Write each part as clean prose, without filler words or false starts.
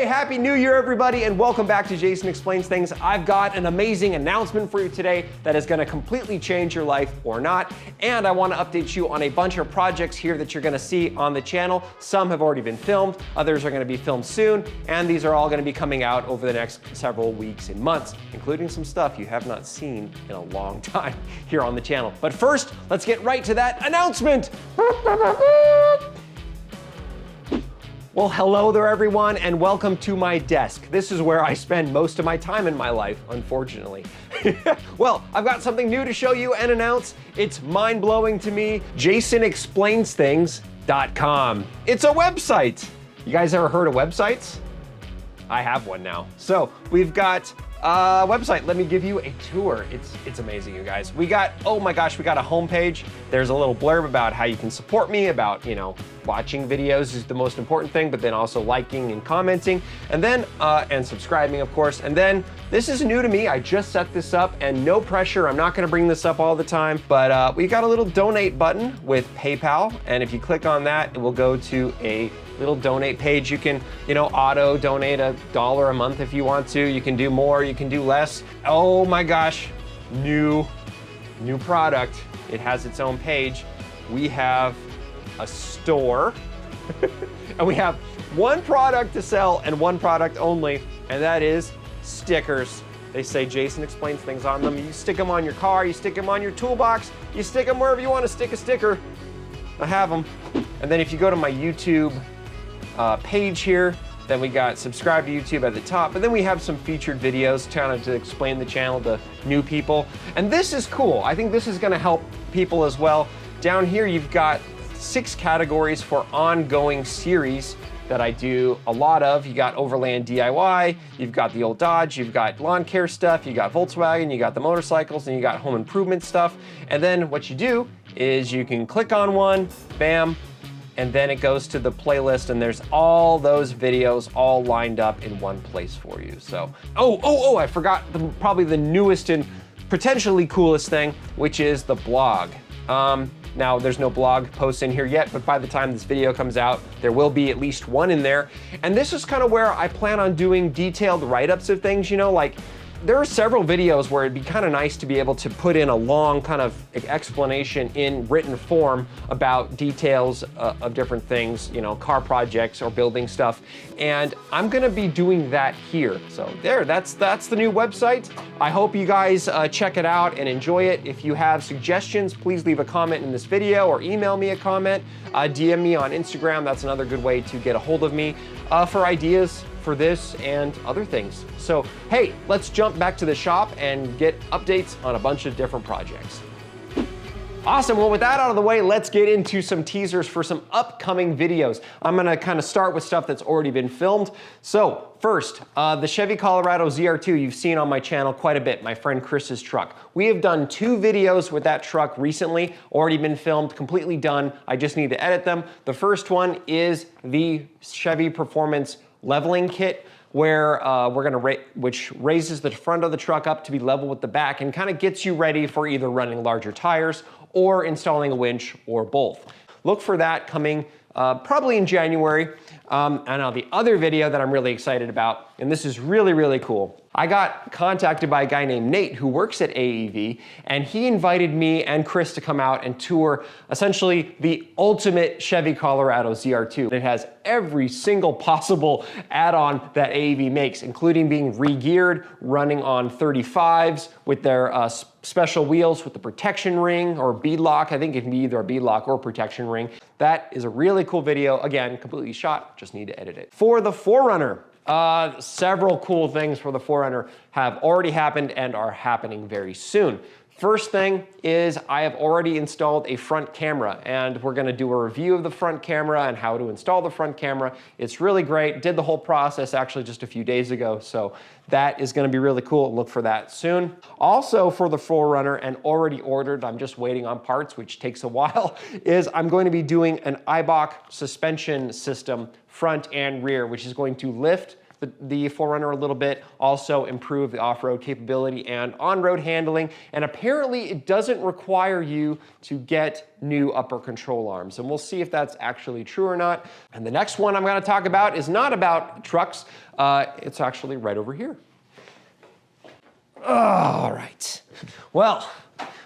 Hey, Happy New Year, everybody, and welcome back to Jason Explains Things. I've got an amazing announcement for you today that is gonna completely change your life or not, and I wanna update you on a bunch of projects here that you're gonna see on the channel. Some have already been filmed, others are gonna be filmed soon, and these are all gonna be coming out over the next several weeks and months, including some stuff you have not seen in a long time here on the channel. But first, let's get right to that announcement. Well, hello there, everyone, and welcome to my desk. This is where I spend most of my time in my life, unfortunately. Well, I've got something new to show you and announce. It's mind-blowing to me, jasonexplainsthings.com. It's a website. You guys ever heard of websites? I have one now. So we've got a website. Let me give you a tour. It's amazing, you guys. We got, oh my gosh, we got a homepage. There's a little blurb about how you can support me, about, you know, watching videos is the most important thing, but then also liking and commenting, and then, and subscribing, of course. And then, this is new to me. I just set this up, and no pressure. I'm not gonna bring this up all the time, but we got a little donate button with PayPal, and if you click on that, it will go to a little donate page. You can, you know, auto donate $1 a month if you want to. You can do more, you can do less. Oh my gosh, new product. It has its own page. We have a store, and we have one product to sell and one product only, and that is stickers. They say Jason Explains Things on them. You stick them on your car, you stick them on your toolbox, you stick them wherever you want to stick a sticker. I have them. And then if you go to my YouTube page here, then we got subscribe to YouTube at the top, and then we have some featured videos kind of to explain the channel to new people. And this is cool. I think this is gonna help people as well. Down here, you've got 6 categories for ongoing series that I do a lot of. You got Overland DIY, you've got the old Dodge, you've got lawn care stuff, you got Volkswagen, you got the motorcycles, and you got home improvement stuff. And then what you do is you can click on one, bam, and then it goes to the playlist, and there's all those videos all lined up in one place for you. So, I forgot probably the newest and potentially coolest thing, which is the blog. Now, there's no blog posts in here yet, but by the time this video comes out, there will be at least one in there. And this is kind of where I plan on doing detailed write-ups of things, you know, like there are several videos where it'd be kind of nice to be able to put in a long kind of explanation in written form about details of different things, you know, car projects or building stuff. And I'm gonna be doing that here. So there, that's the new website. I hope you guys check it out and enjoy it. If you have suggestions, please leave a comment in this video or email me a comment. DM me on Instagram. That's another good way to get a hold of me for ideas for this and other things. So, hey, let's jump back to the shop and get updates on a bunch of different projects. Awesome, well with that out of the way, let's get into some teasers for some upcoming videos. I'm gonna kind of start with stuff that's already been filmed. So, first, the Chevy Colorado Zr2 you've seen on my channel quite a bit, my friend Chris's truck. We have done 2 videos with that truck recently, already been filmed, completely done. I just need to edit them. The first one is the Chevy Performance leveling kit, where which raises the front of the truck up to be level with the back and kind of gets you ready for either running larger tires or installing a winch or both. Look for that coming probably in January. And now the other video that I'm really excited about, and this is really, really cool. I got contacted by a guy named Nate who works at AEV, and he invited me and Chris to come out and tour essentially the ultimate Chevy Colorado Zr2. It has every single possible add-on that AEV makes, including being re-geared, running on 35s with their special wheels with the protection ring or beadlock. I think it can be either a beadlock or protection ring. That is a really cool video. Again, completely shot, just need to edit it. For the 4Runner, several cool things for the 4Runner have already happened and are happening very soon. First thing is I have already installed a front camera, and we're gonna do a review of the front camera and how to install the front camera. It's really great. Did the whole process actually just a few days ago, so that is gonna be really cool. Look for that soon. Also for the 4Runner, and already ordered, I'm just waiting on parts, which takes a while, is I'm going to be doing an Eibach suspension system, front and rear, which is going to lift the 4Runner a little bit, also improve the off-road capability and on-road handling, and apparently it doesn't require you to get new upper control arms, and we'll see if that's actually true or not. And the next one I'm going to talk about is not about trucks, it's actually right over here. All right, well,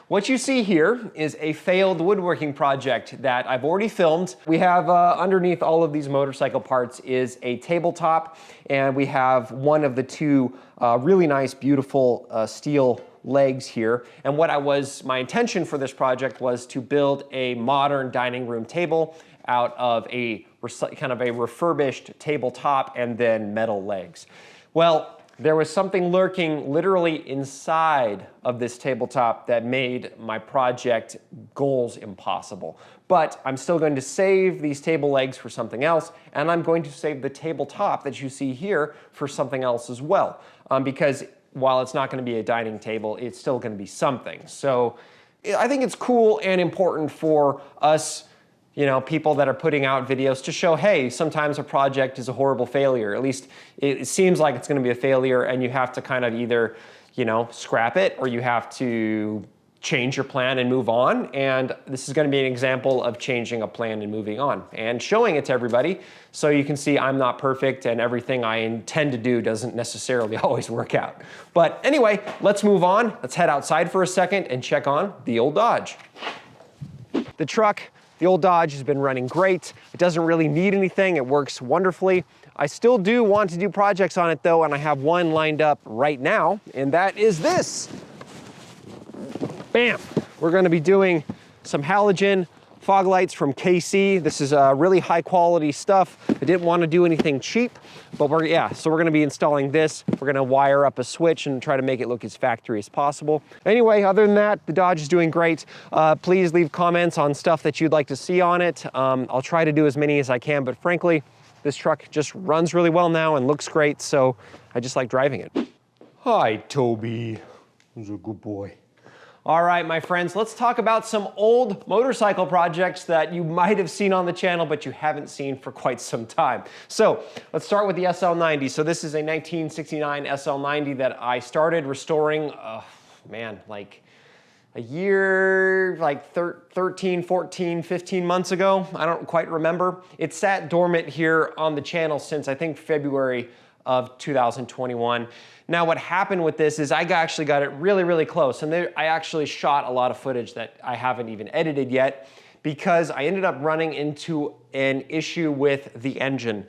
what you see here is a failed woodworking project that I've already filmed. We have underneath all of these motorcycle parts is a tabletop, and we have one of the two really nice, beautiful steel legs here. And my intention for this project was to build a modern dining room table out of a kind of a refurbished tabletop and then metal legs. Well, there was something lurking literally inside of this tabletop that made my project goals impossible. But I'm still going to save these table legs for something else, and I'm going to save the tabletop that you see here for something else as well. Because while it's not going to be a dining table, it's still going to be something. So I think it's cool and important for us, you know, people that are putting out videos to show, hey, sometimes a project is a horrible failure. At least it seems like it's going to be a failure, and you have to kind of either, you know, scrap it, or you have to change your plan and move on. And this is going to be an example of changing a plan and moving on and showing it to everybody, so you can see I'm not perfect and everything I intend to do doesn't necessarily always work out. But anyway, let's move on. Let's head outside for a second and check on the old Dodge. The truck, the old Dodge, has been running great. It doesn't really need anything. It works wonderfully. I still do want to do projects on it though, and I have one lined up right now, and that is this. Bam! We're going to be doing some halogen fog lights from KC. This is really high quality stuff. I didn't want to do anything cheap, but so we're going to be installing this. We're going to wire up a switch and try to make it look as factory as possible. Anyway, other than that, the Dodge is doing great. Please leave comments on stuff that you'd like to see on it. I'll try to do as many as I can, but frankly, this truck just runs really well now and looks great, so I just like driving it. Hi, Toby. He's a good boy. All right, my friends, let's talk about some old motorcycle projects that you might have seen on the channel, but you haven't seen for quite some time. So let's start with the SL90. So this is a 1969 SL90 that I started restoring, like a year, like 13, 14, 15 months ago. I don't quite remember. It sat dormant here on the channel since I think February of 2021. Now what happened with this is I actually got it really, really close, and I actually shot a lot of footage that I haven't even edited yet because I ended up running into an issue with the engine.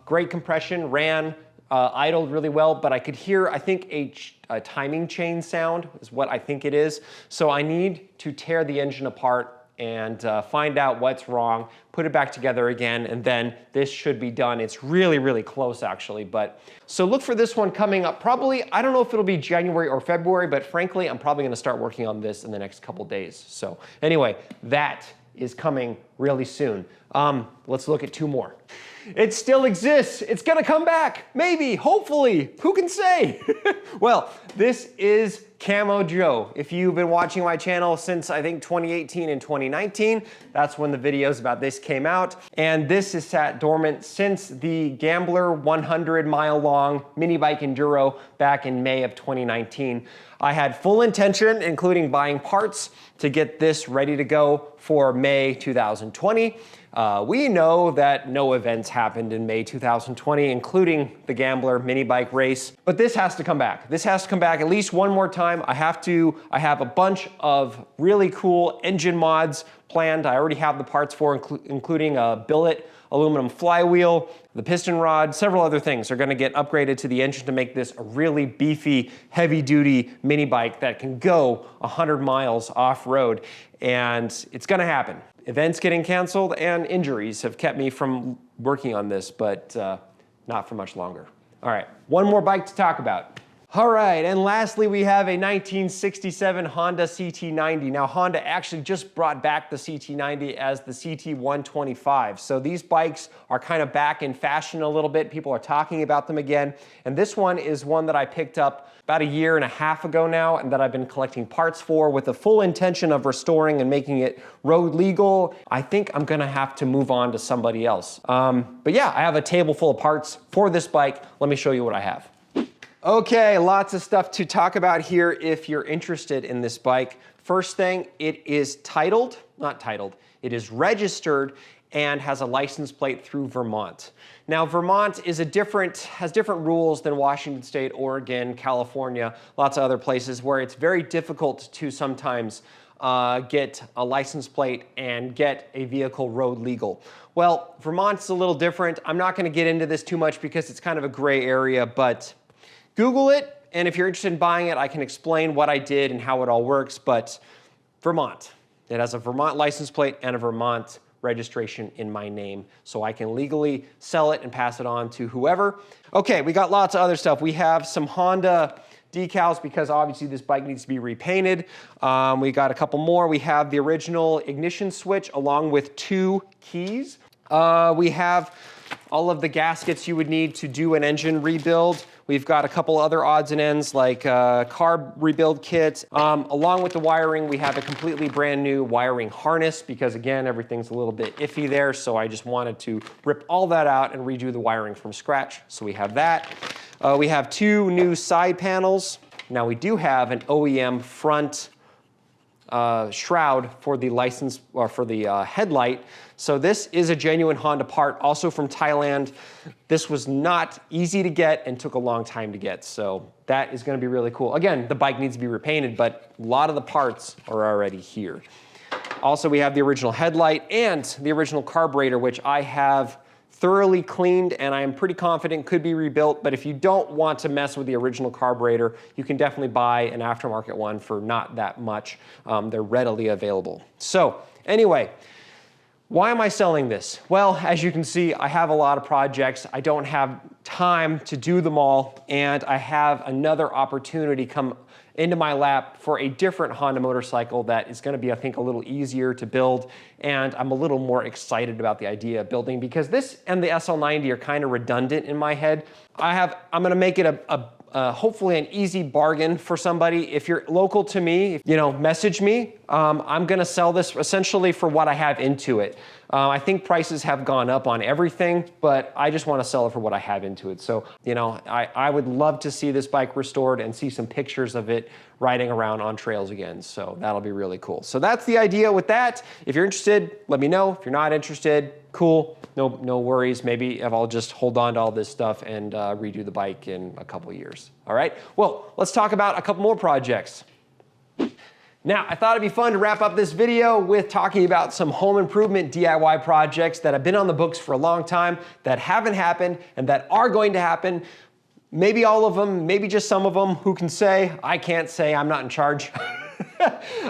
Great compression, ran, idled really well, but I could hear, I think, a timing chain sound is what I think it is. So I need to tear the engine apart and find out what's wrong, put it back together again, and then this should be done. It's really, really close actually, but so look for this one coming up probably, I don't know if it'll be January or February, but frankly, I'm probably gonna start working on this in the next couple days. So anyway, that is coming really soon. Let's look at two more. It still exists. It's gonna come back. Maybe, hopefully, who can say? Well, this is Camo Joe. If you've been watching my channel since I think 2018 and 2019, that's when the videos about this came out. And this has sat dormant since the Gambler 100-mile-long mini bike enduro back in May of 2019. I had full intention, including buying parts, to get this ready to go for May 2020. We know that no events happened in May 2020, including the Gambler mini bike race, but this has to come back. This has to come back at least one more time. I have a bunch of really cool engine mods planned. I already have the parts for, including a billet aluminum flywheel, the piston rod, several other things are gonna get upgraded to the engine to make this a really beefy, heavy-duty mini bike that can go 100 miles off-road, and it's gonna happen. Events getting canceled and injuries have kept me from working on this, but not for much longer. All right, one more bike to talk about. All right, and lastly, we have a 1967 Honda CT90. Now, Honda actually just brought back the CT90 as the CT125. So these bikes are kind of back in fashion a little bit. People are talking about them again. And this one is one that I picked up about 1.5 years ago now, and that I've been collecting parts for with the full intention of restoring and making it road legal. I think I'm gonna have to move on to somebody else. But yeah, I have a table full of parts for this bike. Let me show you what I have. Okay, lots of stuff to talk about here if you're interested in this bike. First thing, it is it is registered and has a license plate through Vermont. Now, Vermont is has different rules than Washington State, Oregon, California, lots of other places where it's very difficult to sometimes get a license plate and get a vehicle road legal. Well, Vermont's a little different. I'm not gonna get into this too much because it's kind of a gray area, but Google it, and if you're interested in buying it, I can explain what I did and how it all works, but Vermont. It has a Vermont license plate and a Vermont registration in my name, so I can legally sell it and pass it on to whoever. Okay, we got lots of other stuff. We have some Honda decals because obviously this bike needs to be repainted. We got a couple more. We have the original ignition switch along with 2 keys. We have all of the gaskets you would need to do an engine rebuild. We've got a couple other odds and ends like carb rebuild kit. Along with the wiring, we have a completely brand new wiring harness because again, everything's a little bit iffy there. So I just wanted to rip all that out and redo the wiring from scratch. So we have that. We have 2 new side panels. Now we do have an OEM front shroud for the license or for the headlight. So this is a genuine Honda part, also from Thailand. This was not easy to get and took a long time to get. So that is gonna be really cool. Again, the bike needs to be repainted, but a lot of the parts are already here. Also, we have the original headlight and the original carburetor, which I have thoroughly cleaned and I am pretty confident could be rebuilt, but if you don't want to mess with the original carburetor, you can definitely buy an aftermarket one for not that much. They're readily available. So anyway, why am I selling this? Well, as you can see, I have a lot of projects. I don't have time to do them all, and I have another opportunity come into my lap for a different Honda motorcycle that is gonna be, I think, a little easier to build, and I'm a little more excited about the idea of building because this and the SL90 are kind of redundant in my head. I'm gonna make it hopefully an easy bargain for somebody. If you're local to me, message me. I'm gonna sell this essentially for what I have into it. I think prices have gone up on everything, but I just wanna sell it for what I have into it. So, I would love to see this bike restored and see some pictures of it riding around on trails again. So that'll be really cool. So that's the idea with that. If you're interested, let me know. If you're not interested, cool, no worries. Maybe I'll just hold on to all this stuff and redo the bike in a couple years. All right, well, let's talk about a couple more projects. Now, I thought it'd be fun to wrap up this video with talking about some home improvement DIY projects that have been on the books for a long time, that haven't happened, and that are going to happen. Maybe all of them, maybe just some of them. Who can say? I can't say, I'm not in charge.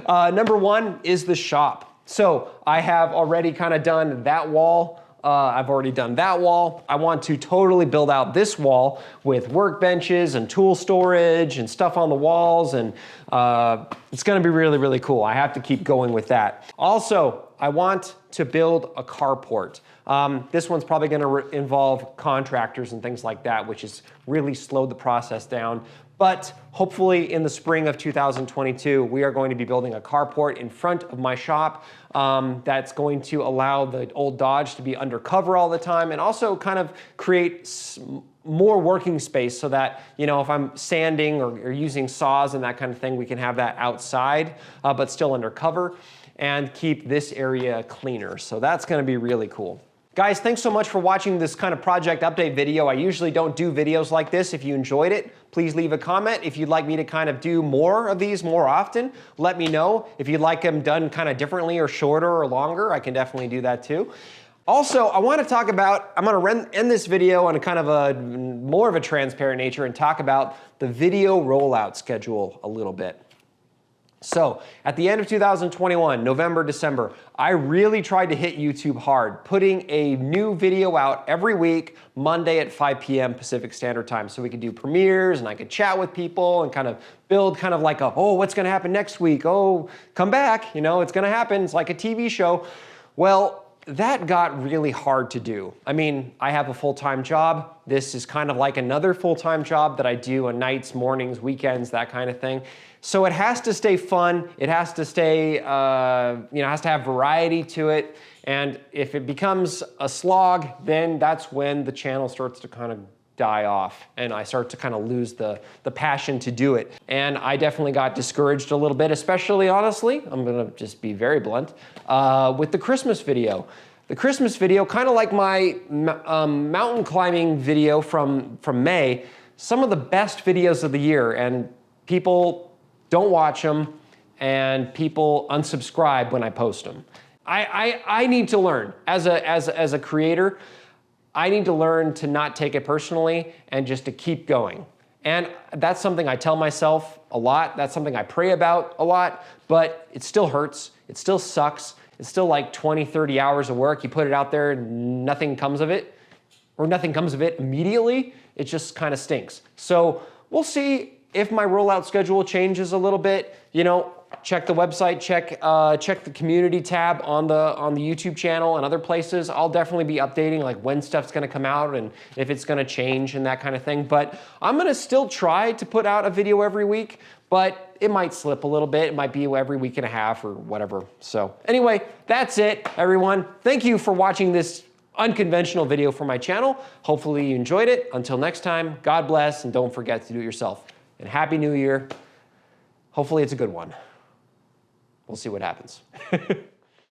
Number 1 is the shop. So I have already kind of done that wall. I've already done that wall. I want to totally build out this wall with workbenches and tool storage and stuff on the walls, and it's gonna be really, really cool. I have to keep going with that. Also, I want to build a carport. This one's probably gonna involve contractors and things like that, which has really slowed the process down. But hopefully in the spring of 2022, we are going to be building a carport in front of my shop that's going to allow the old Dodge to be undercover all the time and also kind of create more working space so that, if I'm sanding or using saws and that kind of thing, we can have that outside, but still undercover and keep this area cleaner. So that's gonna be really cool. Guys, thanks so much for watching this kind of project update video. I usually don't do videos like this. If you enjoyed it, please leave a comment. If you'd like me to kind of do more of these more often, let me know. If you'd like them done kind of differently or shorter or longer, I can definitely do that too. Also, I want to talk about, I'm going to end this video on a kind of more of a transparent nature and talk about the video rollout schedule a little bit. So at the end of 2021, November, December, I really tried to hit YouTube hard, putting a new video out every week, Monday at 5 p.m. Pacific Standard Time. So we could do premieres and I could chat with people and kind of build kind of like a, oh, what's gonna happen next week? Oh, come back, you know, it's gonna happen. It's like a TV show. Well, that got really hard to do. I mean, I have a full-time job. This is kind of like another full-time job that I do on nights, mornings, weekends, that kind of thing. So it has to stay fun. It has to stay, you know, has to have variety to it. And if it becomes a slog, then that's when the channel starts to kind of die off and I start to kind of lose the passion to do it. And I definitely got discouraged a little bit, especially honestly, I'm gonna just be very blunt, with the Christmas video. The Christmas video, kind of like my mountain climbing video from May, some of the best videos of the year, and people don't watch them and people unsubscribe when I post them. I need to learn as a creator. I need to learn to not take it personally and just to keep going. And that's something I tell myself a lot. That's something I pray about a lot, but it still hurts. It still sucks. It's still like 20, 30 hours of work. You put it out there, nothing comes of it, or nothing comes of it immediately. It just kind of stinks. So we'll see if my rollout schedule changes a little bit. You know, check the website, check the community tab on the YouTube channel and other places. I'll definitely be updating like when stuff's gonna come out and if it's gonna change and that kind of thing. But I'm gonna still try to put out a video every week, but it might slip a little bit. It might be every week and a half or whatever. So anyway, that's it, everyone. Thank you for watching this unconventional video for my channel. Hopefully you enjoyed it. Until next time, God bless, and don't forget to do it yourself. And Happy New Year. Hopefully it's a good one. We'll see what happens.